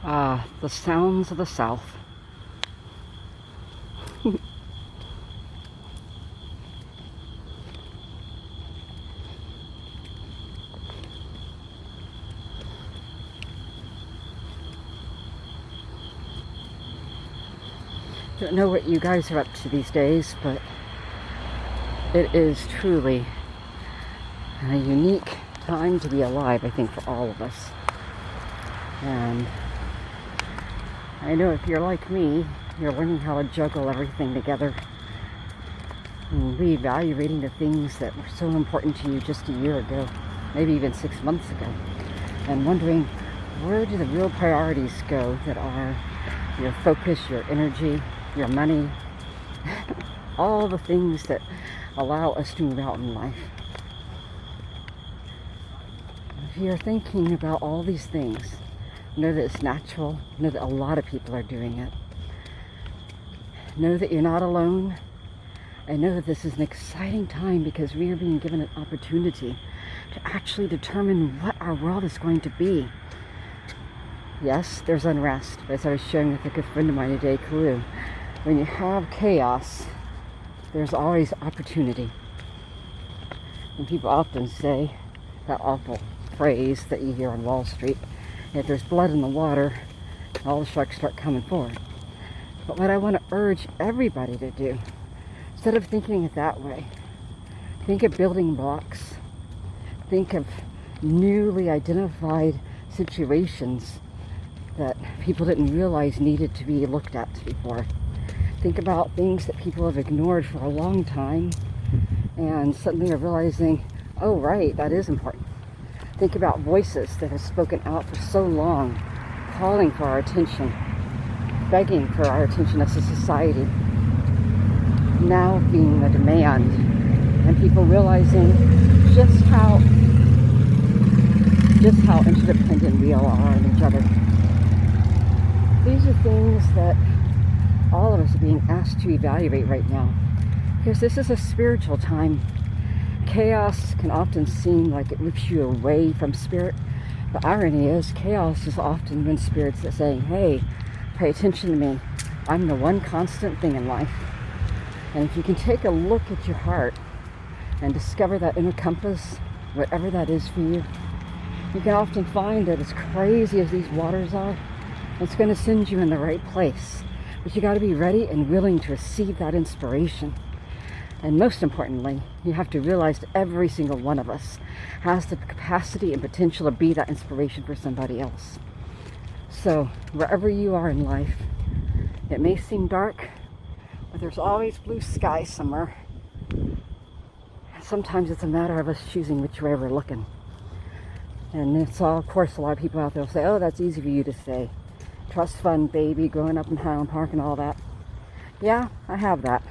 The sounds of the South. Don't know what you guys are up to these days, but it is truly a unique time to be alive, I think, for all of us. And I know if you're like me, you're learning how to juggle everything together and reevaluating the things that were so important to you just a year ago, maybe even 6 months ago, and wondering, where do the real priorities go that are your focus, your energy, your money, all the things that allow us to move out in life. If you're thinking about all these things, know that it's natural, know that a lot of people are doing it. Know that you're not alone, and know that this is an exciting time because we are being given an opportunity to actually determine what our world is going to be. Yes, there's unrest, but as I was sharing with a good friend of mine today, Kalu, when you have chaos, there's always opportunity. And people often say that awful phrase that you hear on Wall Street, if there's blood in the water, all the sharks start coming forward. But what I want to urge everybody to do, instead of thinking it that way, think of building blocks. Think of newly identified situations that people didn't realize needed to be looked at before. Think about things that people have ignored for a long time and suddenly are realizing, oh right, that is important. Think about voices that have spoken out for so long, calling for our attention, begging for our attention as a society, now being the demand, and people realizing just how interdependent we all are on each other. These are things that all of us are being asked to evaluate right now, because this is a spiritual time. Chaos can often seem like it rips you away from spirit. The irony is, chaos is often when spirits are saying, hey, pay attention to me. I'm the one constant thing in life. And if you can take a look at your heart and discover that inner compass, whatever that is for you, you can often find that as crazy as these waters are, it's going to send you in the right place. But you got to be ready and willing to receive that inspiration. And most importantly, you have to realize that every single one of us has the capacity and potential to be that inspiration for somebody else. So wherever you are in life, it may seem dark, but there's always blue sky somewhere. Sometimes it's a matter of us choosing which way we're looking. And it's all, of course, a lot of people out there will say, oh, that's easy for you to say. Trust fund baby, growing up in Highland Park and all that. Yeah, I have that.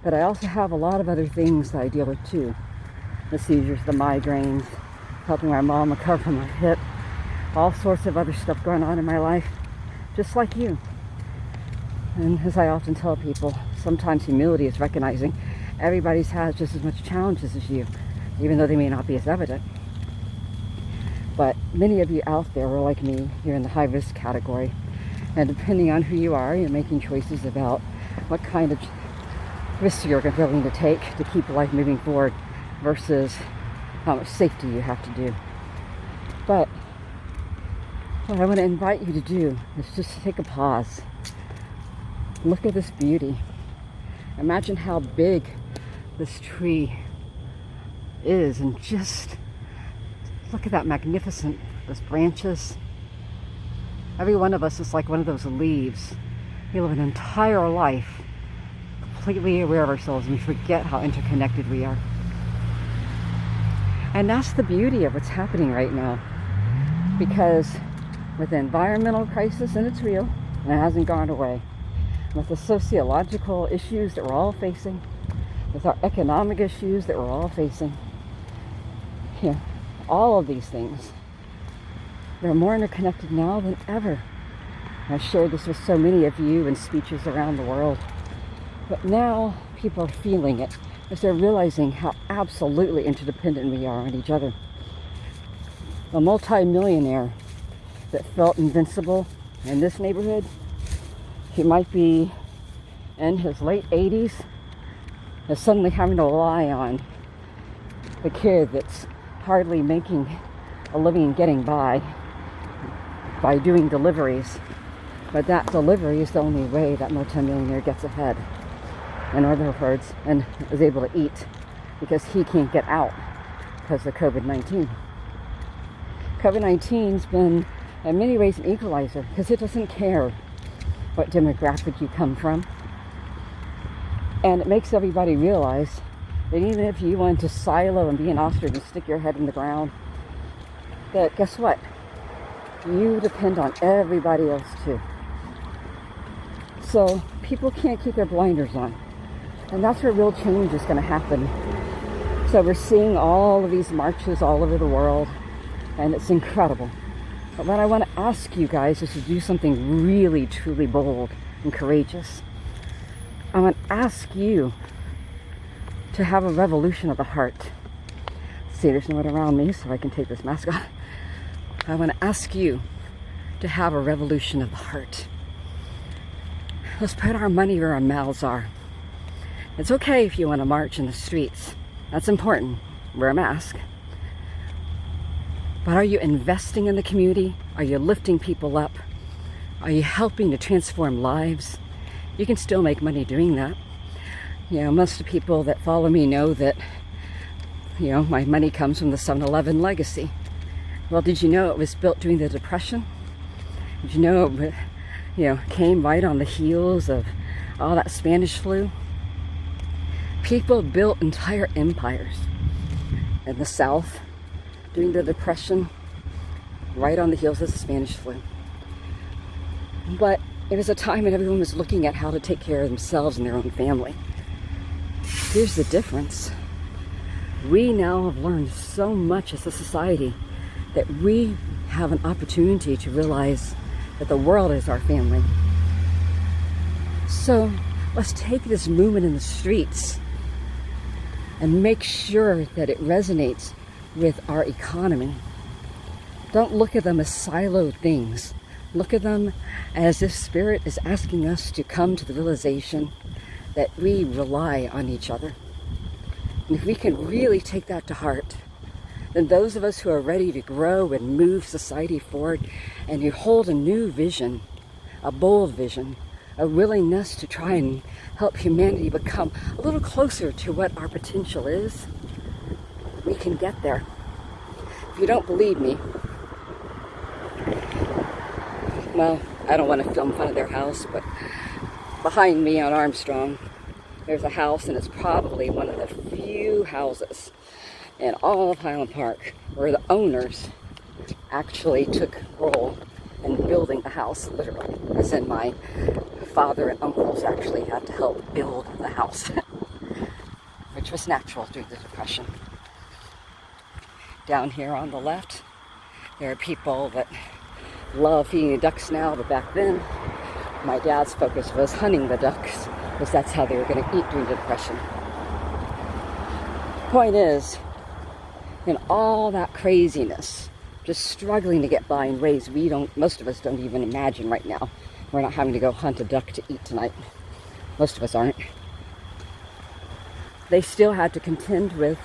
But I also have a lot of other things that I deal with too. The seizures, the migraines, helping my mom recover from her hip, all sorts of other stuff going on in my life, just like you. And as I often tell people, sometimes humility is recognizing everybody's has just as much challenges as you, even though they may not be as evident. But many of you out there are like me, you're in the high risk category. And depending on who you are, you're making choices about what kind of risks you're willing to take to keep life moving forward versus how much safety you have to do. But what I want to invite you to do is just take a pause. Look at this beauty. Imagine how big this tree is, and just look at that magnificent, those branches. Every one of us is like one of those leaves. We live an entire life completely aware of ourselves, and we forget how interconnected we are. And that's the beauty of what's happening right now. Because with the environmental crisis, and it's real, and it hasn't gone away, with the sociological issues that we're all facing, with our economic issues that we're all facing, all of these things, they're more interconnected now than ever. I've shared this with so many of you in speeches around the world. But now people are feeling it as they're realizing how absolutely interdependent we are on each other. A multi-millionaire that felt invincible in this neighborhood, he might be in his late 80s, is suddenly having to rely on the kid that's hardly making a living and getting by doing deliveries. But that delivery is the only way that multimillionaire gets ahead. In other words, and is able to eat, because he can't get out because of COVID-19. COVID-19's been, in many ways, an equalizer, because it doesn't care what demographic you come from. And it makes everybody realize that even if you want to silo and be an ostrich and stick your head in the ground, that guess what? You depend on everybody else too. So people can't keep their blinders on. And that's where real change is going to happen. So we're seeing all of these marches all over the world, and it's incredible. But what I want to ask you guys is to do something really, truly bold and courageous. I want to ask you to have a revolution of the heart. See, there's no one around me, so I can take this mask off. I want to ask you to have a revolution of the heart. Let's put our money where our mouths are. It's okay if you want to march in the streets. That's important. Wear a mask. But are you investing in the community? Are you lifting people up? Are you helping to transform lives? You can still make money doing that. You know, most of the people that follow me know that, you know, my money comes from the 7-Eleven legacy. Well, did you know it was built during the Depression? Did you know it, came right on the heels of all that Spanish flu? People built entire empires in the South during the Depression, right on the heels of the Spanish flu. But it was a time when everyone was looking at how to take care of themselves and their own family. Here's the difference. We now have learned so much as a society that we have an opportunity to realize that the world is our family. So let's take this movement in the streets and make sure that it resonates with our economy. Don't look at them as siloed things. Look at them as if Spirit is asking us to come to the realization that we rely on each other. And if we can really take that to heart, then those of us who are ready to grow and move society forward and you hold a new vision, a bold vision, a willingness to try and help humanity become a little closer to what our potential is, we can get there. If you don't believe me, well, I don't want to film in front of their house, but behind me on Armstrong, there's a house, and it's probably one of the few houses in all of Highland Park where the owners actually took role in building the house, literally, as in my father and uncles actually had to help build the house, which was natural during the Depression. Down here on the left, there are people that love feeding the ducks now, but back then, my dad's focus was hunting the ducks, because that's how they were going to eat during the Depression. Point is, in all that craziness, just struggling to get by in ways most of us don't even imagine right now. We're not having to go hunt a duck to eat tonight. Most of us aren't. They still had to contend with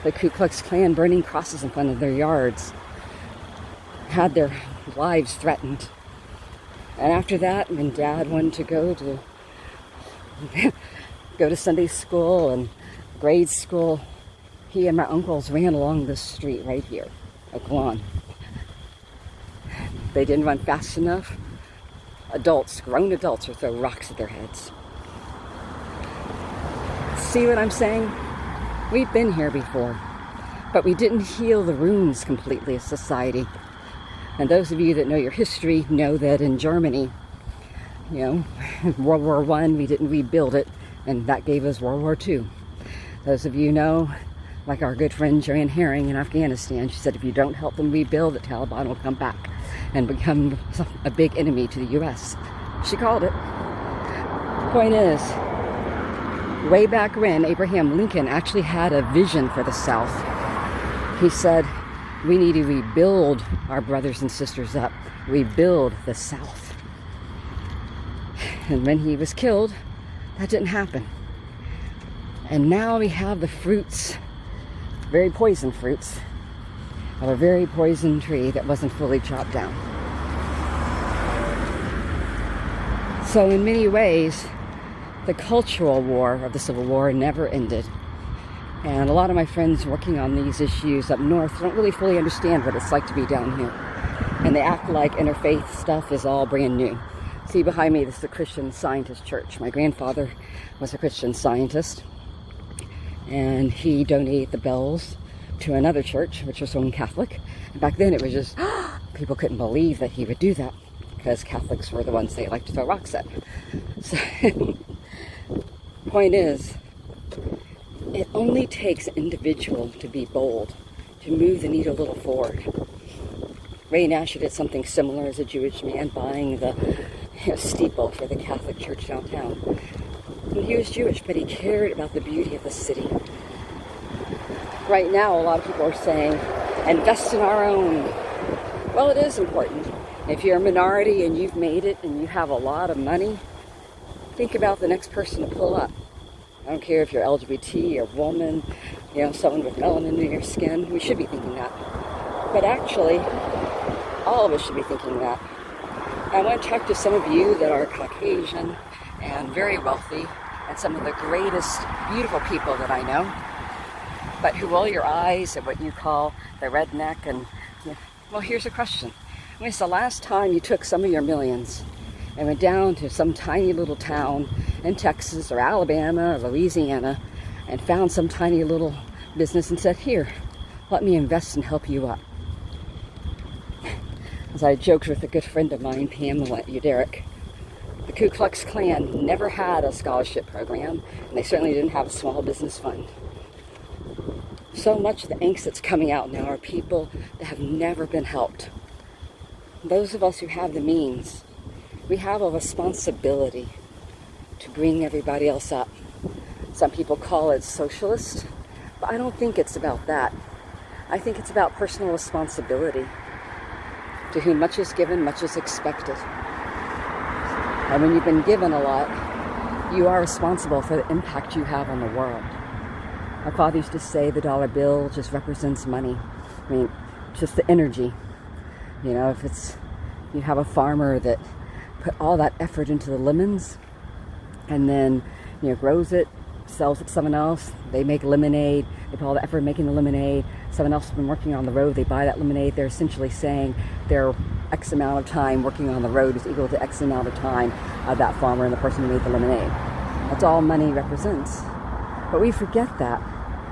the Ku Klux Klan burning crosses in front of their yards, had their lives threatened. And after that, when Dad wanted to go to Sunday school and grade school, he and my uncles ran along this street right here, a lawn. They didn't run fast enough. Grown adults, would throw rocks at their heads. See what I'm saying? We've been here before, but we didn't heal the wounds completely as society. And those of you that know your history know that in Germany, World War I, we didn't rebuild it, and that gave us World War II. Those of you know, like our good friend Joanne Herring in Afghanistan, she said if you don't help them rebuild, the Taliban will come back and become a big enemy to the U.S. She called it. Point is, way back when, Abraham Lincoln actually had a vision for the South. He said, we need to rebuild our brothers and sisters up, rebuild the South. And when he was killed, that didn't happen. And now we have the fruits, very poison fruits, of a very poisoned tree that wasn't fully chopped down. So in many ways, the cultural war of the Civil War never ended. And a lot of my friends working on these issues up north don't really fully understand what it's like to be down here. And they act like interfaith stuff is all brand new. See behind me, this is the Christian Scientist Church. My grandfather was a Christian Scientist, and he donated the bells to another church, which was Roman Catholic. And back then it was just, people couldn't believe that he would do that, because Catholics were the ones they liked to throw rocks at. So, point is, it only takes an individual to be bold, to move the needle a little forward. Ray Nasher did something similar as a Jewish man, buying the steeple for the Catholic church downtown. And he was Jewish, but he cared about the beauty of the city. Right now, a lot of people are saying, invest in our own. Well, it is important. If you're a minority and you've made it and you have a lot of money, think about the next person to pull up. I don't care if you're LGBT or woman, someone with melanin in your skin. We should be thinking that. But actually, all of us should be thinking that. I want to talk to some of you that are Caucasian and very wealthy and some of the greatest, beautiful people that I know, but who roll your eyes at what you call the redneck. And, well, here's a question. When's the last time you took some of your millions and went down to some tiny little town in Texas or Alabama or Louisiana and found some tiny little business and said, here, let me invest and help you up? As I joked with a good friend of mine, Pamela Uderick, the Ku Klux Klan never had a scholarship program, and they certainly didn't have a small business fund. So much of the angst that's coming out now are people that have never been helped. Those of us who have the means, we have a responsibility to bring everybody else up. Some people call it socialist, but I don't think it's about that. I think it's about personal responsibility. To whom much is given, much is expected. And when you've been given a lot, you are responsible for the impact you have on the world. My father used to say the dollar bill just represents money. I mean, just the energy. If you have a farmer that put all that effort into the lemons and then, grows it, sells it to someone else, they make lemonade, they put all the effort making the lemonade, someone else has been working on the road, they buy that lemonade, they're essentially saying their X amount of time working on the road is equal to X amount of time of that farmer and the person who made the lemonade. That's all money represents. But we forget that.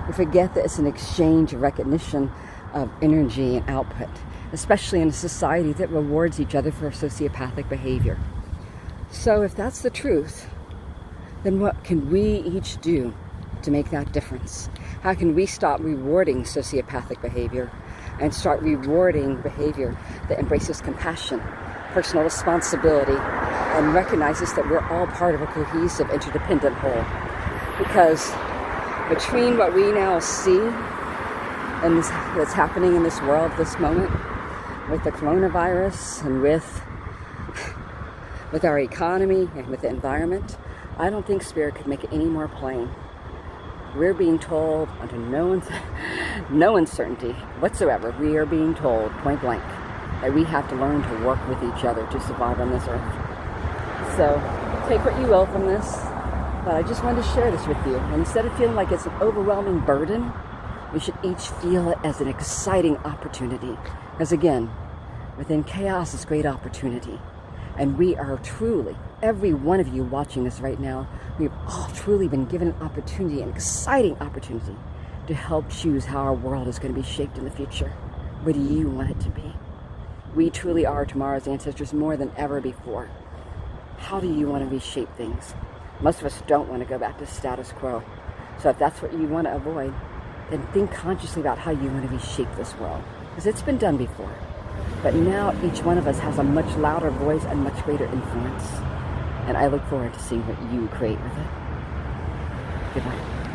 We forget that it's an exchange of recognition of energy and output, especially in a society that rewards each other for sociopathic behavior. So if that's the truth, then what can we each do to make that difference? How can we stop rewarding sociopathic behavior and start rewarding behavior that embraces compassion, personal responsibility, and recognizes that we're all part of a cohesive, interdependent whole? Because between what we now see and that's happening in this world, this moment, with the coronavirus and with our economy and with the environment, I don't think Spirit could make it any more plain. We're being told, under no uncertainty whatsoever, we are being told point blank that we have to learn to work with each other to survive on this earth. So take what you will from this, but I just wanted to share this with you. And instead of feeling like it's an overwhelming burden, we should each feel it as an exciting opportunity. Because again, within chaos is great opportunity. And we are truly, every one of you watching this right now, we've all truly been given an opportunity, an exciting opportunity, to help choose how our world is going to be shaped in the future. What do you want it to be? We truly are tomorrow's ancestors more than ever before. How do you want to reshape things? Most of us don't want to go back to status quo. So if that's what you want to avoid, then think consciously about how you want to reshape this world. Because it's been done before. But now each one of us has a much louder voice and much greater influence. And I look forward to seeing what you create with it. Goodbye.